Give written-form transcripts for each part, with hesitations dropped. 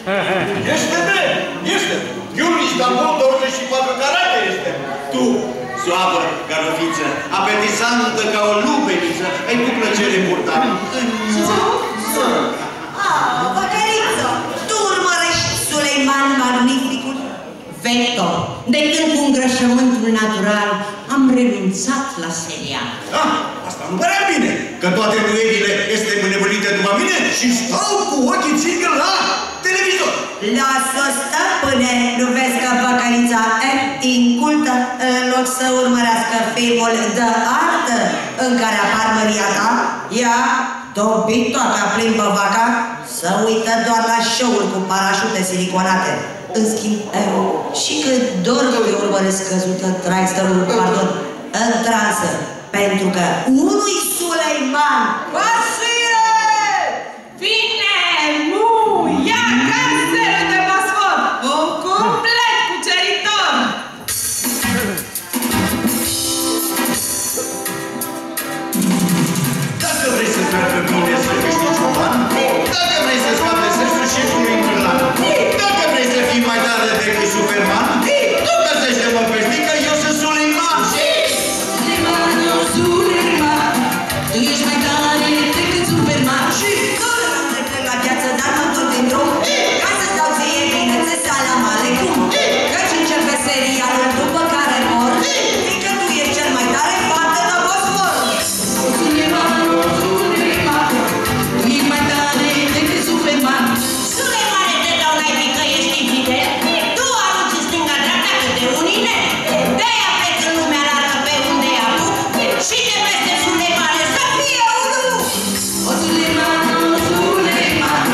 Este, bre! Este! Eu în Istanbul 24 carate este! Tu, soabă, garofiță, apetisantă ca o lubeniță, ai cu plăcere purtare. Văcăriță, tu urmărești Suleiman Magnificul? Veto, de când cu îngrășământul natural am renunțat la seria. Ah, asta nu părea bine, că toate duelile este mânevălite după mine și stau cu ochii țigă la televizor. Lasă, stăpâne, nu vezi că Văcărița e incultă în loc să urmărească filmul de artă în care apar măria ta? Ea, dobitoaca plimbă vaca, să uită doar la show-uri cu parașute siliconate. În schimb, și cât dorm eu urmăresc căzută traistărul, pardon, în transă, pentru că unui Suleiman... Vasile! Vine! Nu! Ia caselă de Bosfor! Un complet cuceritor! Dacă vrei să sper pe mine să câștigi un ban, dacă vrei să scapi de sensul șefului Ingurlan, dacă vrei să fii mai tare decât Superman, tu găsește-mă pe stică, eu sunt Suleiman! Suleiman, eu Suleiman, tu ești mai tare decât Superman. Și tot am trecut la viață, dar nu tot din drum, ca să-ți dau ție binețe, salam alecum, căci începe serialul după care mor, fiindcă tu ești cel mai tare fată de Bosfor. Suleiman, Suleiman, tu ești mai tare decât Superman. Suleimane, te dau naibii că ești infidel, tu arunci în stânga-dreapta câte unine, de-aia plec în lumea largă pe unde e apuc, și de peste Suleimane să fie unul! O Suleiman, Suleiman,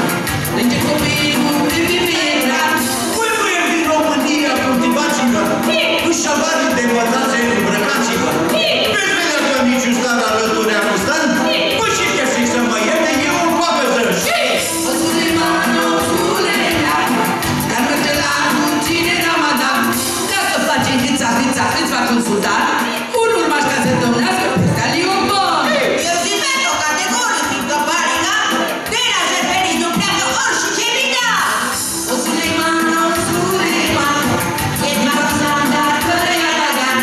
plânge copilul de viveran. Băi, din România, cultivați-vă! Cu șavarii de învățați, îmbrăcați-vă! Veți vedea că niciun stat alături acostant? Bă, și găsiți să mă ierte, eu îmi facă să O Suleiman, Suleiman, dar merge la muncine Ramadan. Ca să facem hâța, îți fac un sultan, unul maș ca să domnească peste Aliobon. Eu zic pentru o categorie, fiindcă Barina, de la Jervenici nu pleacă orice ce vinea! O Suleiman, Suleiman, e Maxan, dar fără Iadagan.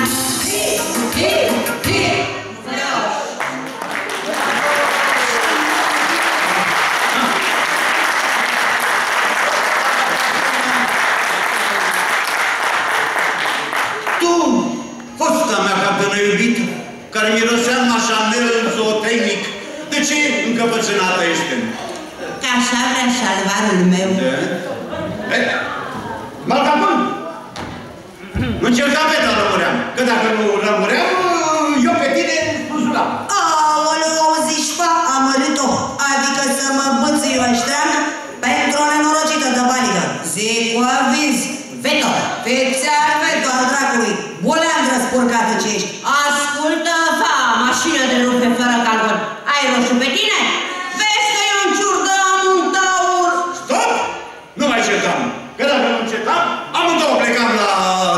Tu, fosta mea captenă iubită, care mirosea mașanel zootehnic, de ce încăpățânată ești? Că așa vrea șalvarul meu. Malcapân! Încerca beta rămâream, că dacă nu rămâream, eu pe tine spulzuram. Aoleu, auziși, fa, amărât-o, adică să mă bățui o ștreană pentru o nenorocită de valică. Zic cu aviz, veto, fixear veto al dracului, boleandră spurcată ce ești. Ascultă, fa, mașină de rupe fără calcul, ai roșu pe tine? Vezi că eu în ciurdă am un taur. Stop! Nu mai certam, că dacă nu certam, amândouă plecam la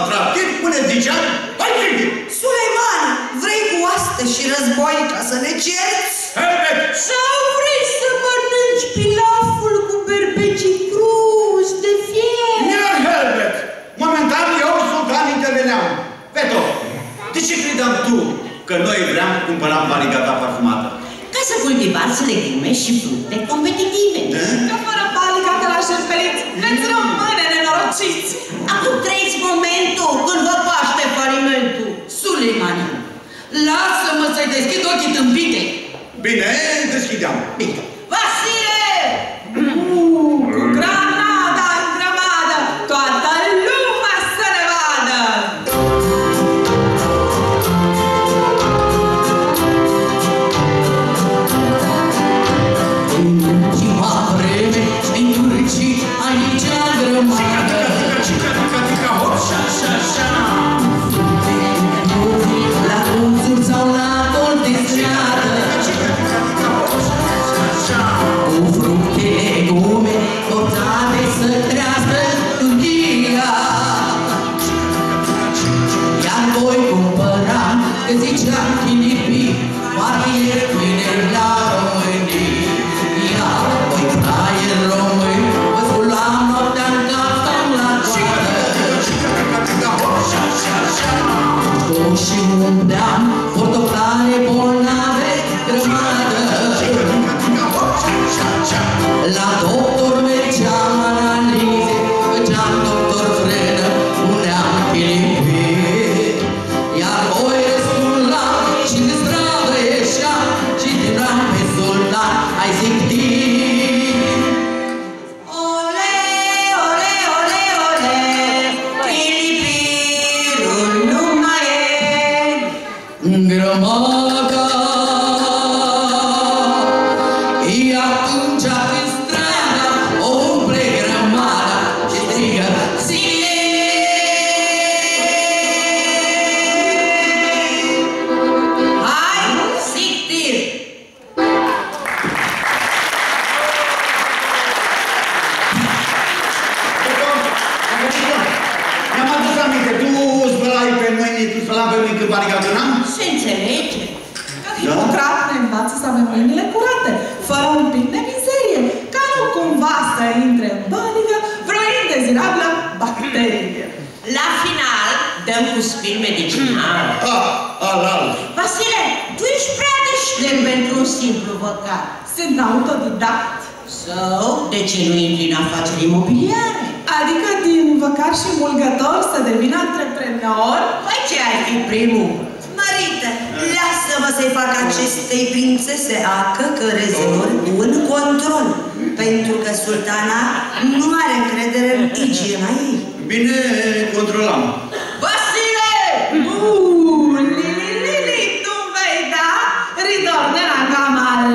traptit până ziceam, hai tripit! Suleiman, vrei cu oaste și război ca să ne cerți? Herbert! Sau vrei să mănânci pilaful cu berbecii cruzi de fier? Iar Herbert! Momentan eu, sultan, interveneam. Veto, de ce credeam tu că noi vreau cumpăram valiga ta parfumată? Ca să cultivați legume și fructe competitive. Că fără valiga de la Jervenici veți rămâne nenorociți. Acum trăiți momentul când vă paște falimentul. Suleiman, lasă-mă să-i deschid ochii tâmpite. Bine, deschideam. Bine. Vasile! Cu granada în grămadă, toată lumea să ne vadă! În ultima vreme, în Turcii, aici la grămadă. La conțuri sau la col de stradă, cu fructe, legume, portate să trească Turchia. Iar voi cumpăra, că ziceam Filipii, parcă e bine la România. Voi trai în român, vă sculam tu să l-am pe mine când bariga că n-am? Se înțelege. Că Hipocrat ne învață să avem mâinile curate, fără un pic de mizerie, ca nu cumva să intre în bănică vreo indezirabilă bacterie. La final, dăm cu spin medicinal. Alal. Vasile, tu ești prea deștept pentru un simplu văcat. Sunt autodidact. Sau, de ce nu intri în afaceri imobiliare? Adică din văcar și mulgător să devină antreprenor? Păi ce ai fi primul? Mărite, lasă-mă să-i fac acestei prințese a căcărezelor un control. Pentru că sultana nu are încredere în igiena ei. Bine, controlam. Vasile! Lili, tu vei da? Ritorne la camară.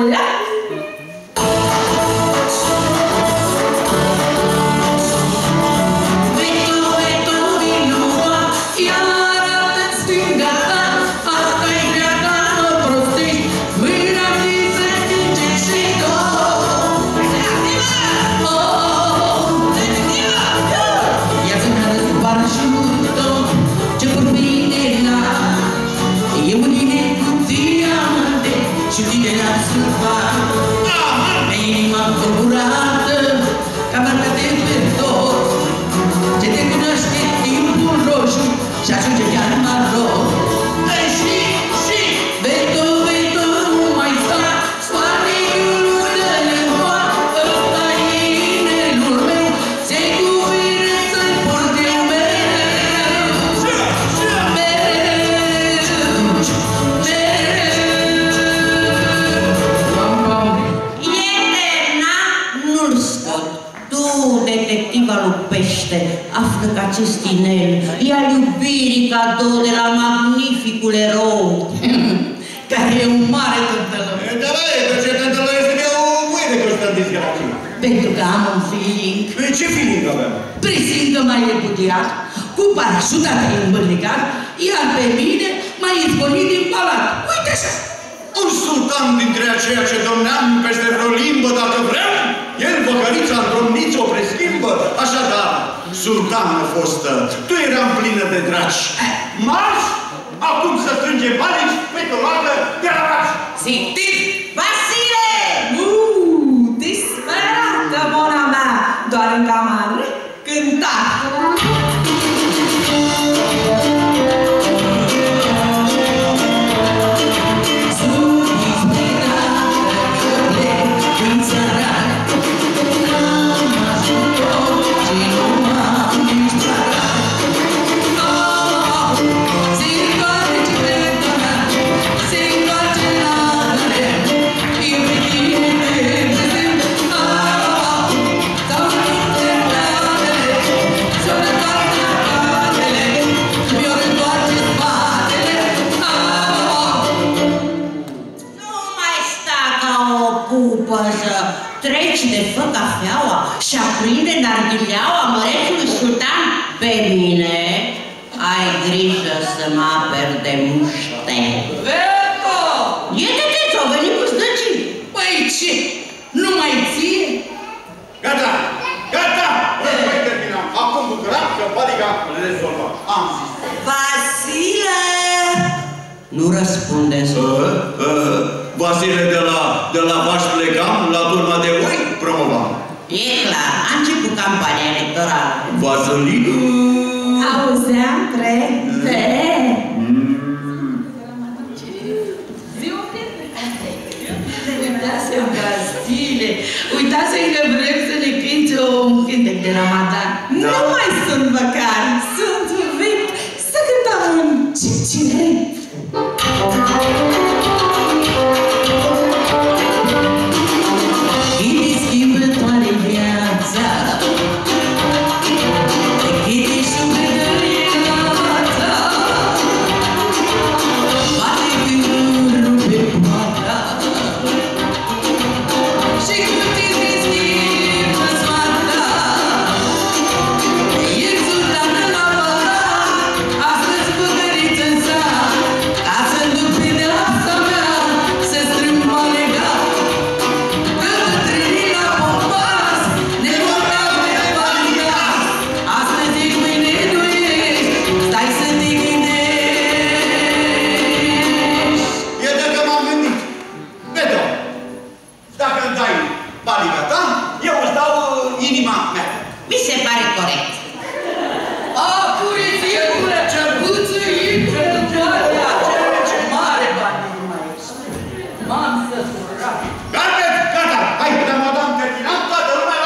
Află că acest tinel e al iubirii cadou de la magnificul erou, care e un mare tântălău. Da, că ce tântălău este de o mâine că ăsta disgrație. Pentru că am un feeling. Ce feeling aveam? Prezintă mai repudiat, cu parașuta de îmbălnegat, iar pe mine m-a izgonit din palat. Uite așa! Un sultan dintre aceia ce domneam peste vreo limbă, dacă vreau, el, văcărița, într-o o preschimbă. Așadar, sultană fostă, tu eram plină de dragi. Marș! Acum să strângem bani, petoloagă, de la raci! Zictiv! Vasile! Disperată, mona mea! Doar în camară cânta. Treci de fă cafeaua și aprinde narghileaua mărețului sultan. Pe mine ai grijă să mă aperi de muște. Veto! E de te, ți-au venit cu stăcii. Păi ce? Nu mai ție? Gata! Gata! Război terminam. Acum bucuram că bariga le rezolva. Am zis. Vasile! Nu răspundeți. Vasile de la Vaș plecam, la turma de oi promovam. E clar, a început campania electorală. Vasilinu! Auzeam trei. Uitați-mi Castile, uitați-mi că vrem să ne cânte un cântec de Ramadan. Nu mai sunt văcar, sunt vip. Să cântăm un cicirei. Schimbătoare viața, chite și îmbrăgăriața, bate când rupe poata, și cu tine schimbă soarta. inima mea. Mi se pare corect. Apuriție cu răcebuță, intră în toate ce mare bani din aici. M-am săturat. Gata! Hai, madame, terminat, toată lumea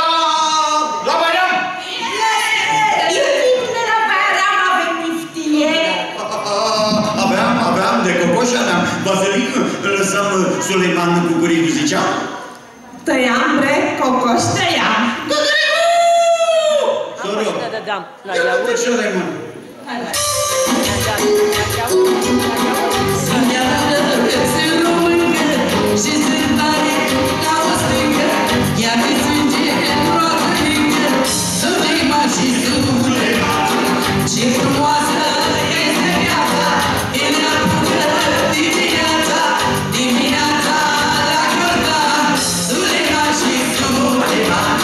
la Bairam! Iubitele la Bairam avem piftie. Aveam, de cocoș aveam. Vasilic, lăsăm Suleiman cu Curicu, zicea. Tăiam, bre, cocoș, tăiam. Soriu, la iaurt. ce Suleiman? Să-mi arătă să româncă și să-mi pare ca o stâncă. Ia pe sânge roagă-nică, Suleiman și Suleiman. Ce frumoasă este viața, e neapucă dimineața la Iordan, Suleiman și Suleiman.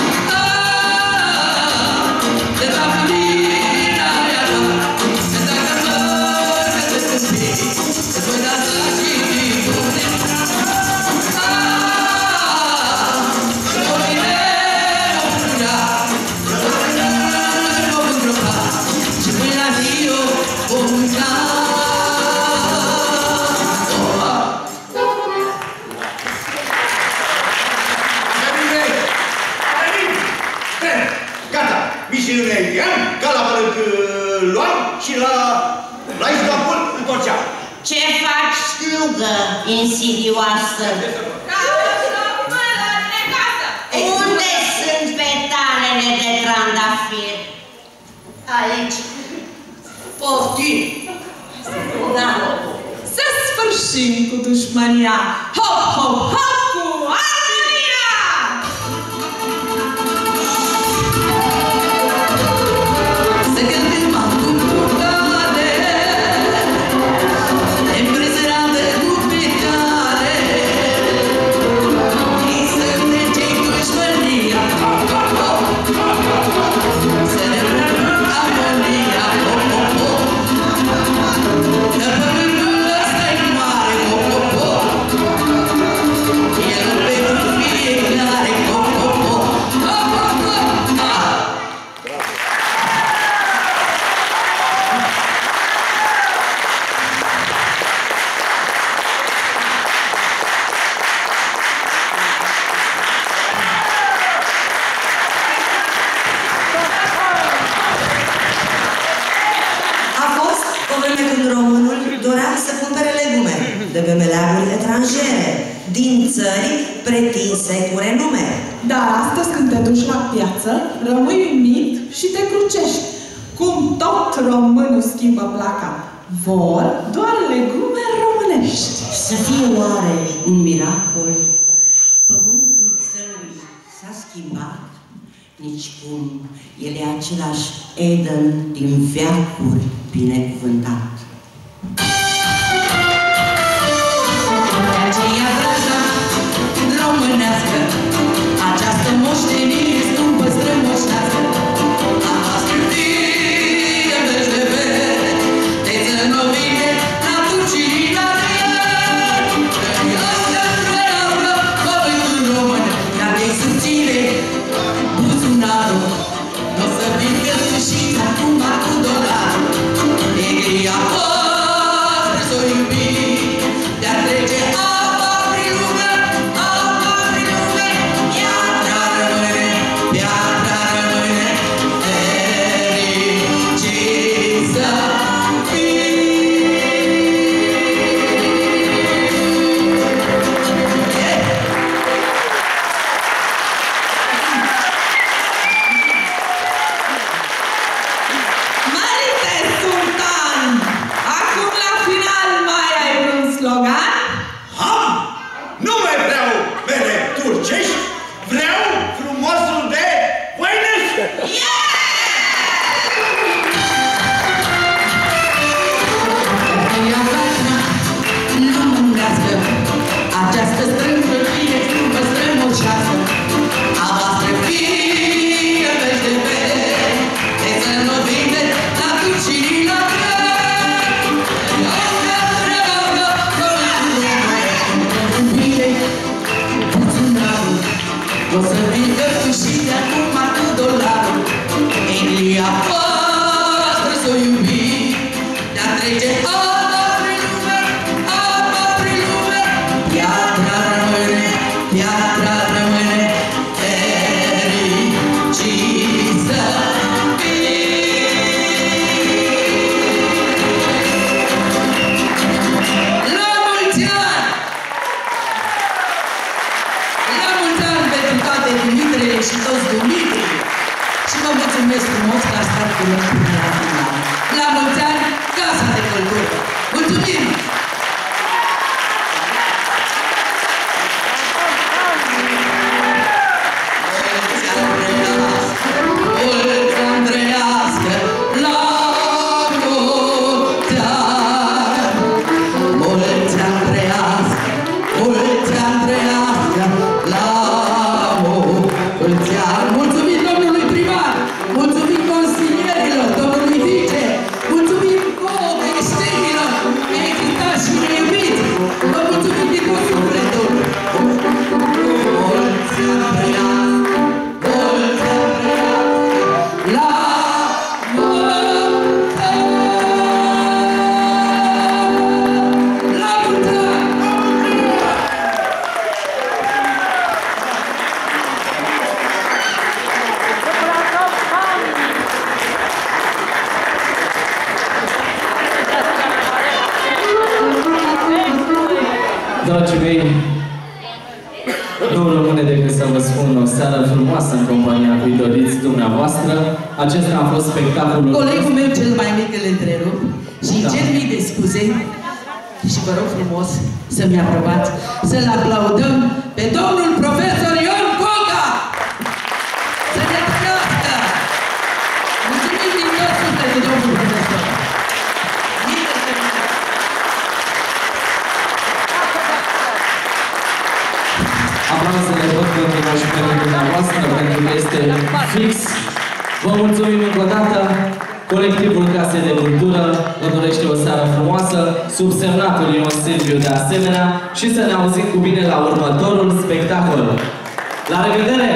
De la Florina, iară, să dacă mă să voi da să și bune. Și până la Rio vom mânca. Gata, misiunea Ilian, ca la Pălăc luam și la Istanbul întorceam. Ce faci, slugă insidioasă? Unde sunt petalele de trandafir? Aici. Poftim. Da. Să sfârșim cu dușmania. Hop, hop, hop cu Anglia! Să cântăm cu purtare, împrăzărată cu plecare, să trecem dușmânia, să ne rugăm amonia, că pământul ăsta-i mare, el pentru fiecare, A fost o vreme când românul dorea să cumpere legume de pe meleaguri etrangere, din țări pretinse cu renume. Dar astăzi când te duci la piață, rămâi uimit și te crucești. Cum tot românul schimbă placa. Vor doar legume românești. Să fie oare un miracol? Pământul țării s-a schimbat, nici cum el e același Eden din veacuri binecuvântat. De aceea, draga românească, această moștenire scumpă strămoșească, a noastră fie veșteve, de țărnovine, naturcilitate, că ăsta vreau pământul român, dar de subțire, buzunarul, o să vin căldușit acum cu dolarul, negria, voastră s-o iubi, de-a trece apa prin lume, piatra rămâne, fericit să fii. La mulți ani! La mulți ani pentru toate Dimitrele și toți Dumitrii. Și vă mulțumesc frumos că ați stat cu noi până la final. La mulți ani, Casa de Cultură! Mulțumim! Mulți ani trăiască la mulți ani! Mulți ani trăiască la mulți ani! Mulțumim domnului primar! Mulțumim consilierilor, domnului vice! Mulțumim vouă, creștinilor, echitați și neiubiți! Vă mulțumim din tot sufletul! Mulți ani trăiască la mulți ani! La mulți ani! Dragii mei, nu rămâne decât să vă spun o seară frumoasă în compania cui doriți dumneavoastră. Acesta a fost spectacolul. Colegul meu cel mai mic îl întrerup și cer mii de scuze și vă rog frumos să-mi aprobați să-l aplaudăm pe domnul profesor Ion Coca! Să ne trăiască! Mulțumim din tot sufletul, domnul profesor! Aplauzele pot continua și pentru dumneavoastră, pentru că este fix. Vă mulțumim încă o dată. Colectivul Casei de Cultură vă dorește o seară frumoasă, subsemnatul Ion Silviu de asemenea, și să ne auzim cu bine la următorul spectacol. La revedere!